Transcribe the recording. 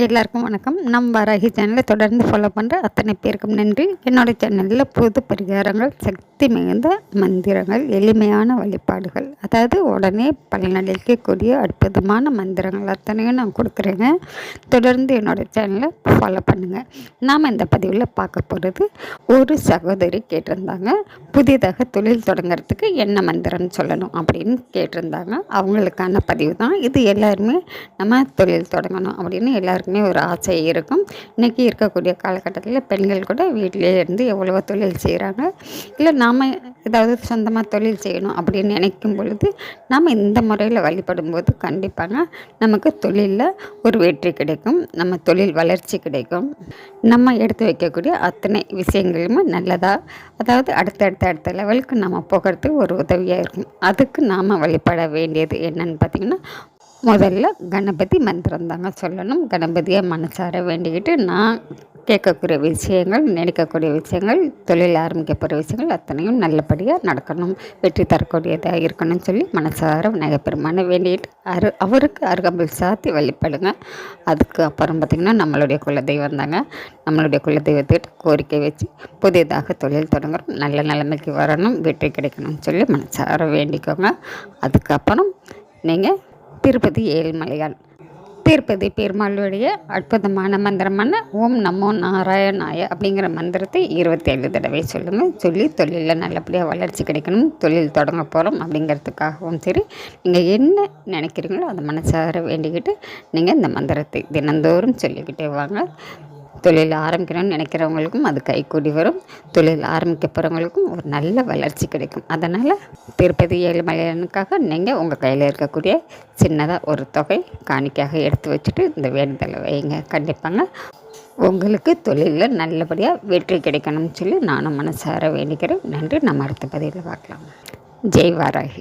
எல்லாருக்கும் வணக்கம். வாராகி சேனலை தொடர்ந்து ஃபாலோ பண்ணுற அத்தனை பேருக்கும் நன்றி. என்னோடய சேனலில் புது பரிகாரங்கள், சக்தி மிகுந்த மந்திரங்கள், எளிமையான வழிபாடுகள், அதாவது உடனே பலனளிக்கக்கூடிய அற்புதமான மந்திரங்கள் அத்தனையும் நான் கொடுக்குறேங்க. தொடர்ந்து என்னோடய சேனலை ஃபாலோ பண்ணுங்கள். நாம் இந்த பதிவில் பார்க்க போகிறது, ஒரு சகோதரி கேட்டிருந்தாங்க, புதிதாக தொழில் தொடங்கிறதுக்கு என்ன மந்திரம்னு சொல்லணும் அப்படின்னு கேட்டிருந்தாங்க. அவங்களுக்கான பதிவு தான் இது. எல்லாருமே நம்ம தொழில் தொடங்கணும் அப்படின்னு எல்லாருக்குமே ஒரு ஆசை இருக்கும். இன்றைக்கி இருக்கக்கூடிய காலகட்டத்தில் பெண்கள் கூட வீட்டிலே இருந்து எவ்வளவோ தொழில் செய்கிறாங்க. இல்லை நாம் ஏதாவது சொந்தமாக தொழில் செய்யணும் அப்படின்னு நினைக்கும் பொழுது நாம் இந்த முறையில் வழிபடும்போது கண்டிப்பாக நமக்கு தொழிலில் ஒரு வெற்றி கிடைக்கும், நம்ம தொழில் வளர்ச்சி கிடைக்கும். நம்ம எடுத்து வைக்கக்கூடிய அத்தனை விஷயங்களுமே நல்லதாக, அதாவது அடுத்த லெவலுக்கு நம்ம போகிறதுக்கு ஒரு உதவியாக இருக்கும். அதுக்கு நாம் வழிபட வேண்டியது என்னன்னு பார்த்திங்கன்னா, முதல்ல கணபதி மந்திரம் தாங்க சொல்லணும். கணபதியை மனசார வேண்டிக்கிட்டு நான் கேட்கக்கூடிய விஷயங்கள், நினைக்கக்கூடிய விஷயங்கள், தொழில் ஆரம்பிக்க போகிற விஷயங்கள் அத்தனையும் நல்லபடியாக நடக்கணும், வெற்றி தரக்கூடியதாக இருக்கணும்னு சொல்லி மனசார விநாயகர் பெருமானை வேண்டிக்கிட்டு அவருக்கு அருகம்புல் சாத்தி வழிபடுங்க. அதுக்கு அப்புறம் பார்த்திங்கன்னா நம்மளுடைய குலதெய்வம் தாங்க. நம்மளுடைய குலதெய்வத்திட்ட கோரிக்கை வச்சு புதியதாக தொழில் தொடங்குறோம், நல்ல நிலைமைக்கு வரணும், வெற்றி கிடைக்கணும்னு சொல்லி மனசார வேண்டிக்கோங்க. அதுக்கப்புறம் நீங்கள் திருப்பதி ஏழுமலையான், திருப்பதி பெருமாளுடைய அற்புதமான மந்திரமான ஓம் நமோ நாராயணாய அப்படிங்கிற மந்திரத்தை 27 தடவை சொல்லுங்கள். சொல்லி தொழிலில் நல்லபடியாக வளர்ச்சி கிடைக்கணும், தொழில் தொடங்க போகிறோம் அப்படிங்கிறதுக்காகவும் சரி, நீங்கள் என்ன நினைக்கிறீங்களோ அதை மனசார வேண்டிக்கிட்டு நீங்கள் இந்த மந்திரத்தை தினந்தோறும் சொல்லிக்கிட்டே வாங்க. தொழில் ஆரம்பிக்கணும்னு நினைக்கிறவங்களுக்கும் அது கைக்கூடி வரும், தொழில் ஆரம்பிக்க போகிறவங்களுக்கும் ஒரு நல்ல வளர்ச்சி கிடைக்கும். அதனால் திருப்பதி ஏழுமலையானுக்காக நீங்கள் உங்கள் கையில் இருக்கக்கூடிய சின்னதாக ஒரு தொகை காணிக்கையாக எடுத்து வச்சுட்டு இந்த வேண்டுதலை வைங்க. கண்டிப்பாங்க உங்களுக்கு தொழிலில் நல்லபடியாக வெற்றி கிடைக்கணும்னு சொல்லி நானும் மனசார வேண்டிக்கிறேன். நன்றி. நம்ம அடுத்த பதிவில் பார்க்கலாம். ஜெய் வாராகி.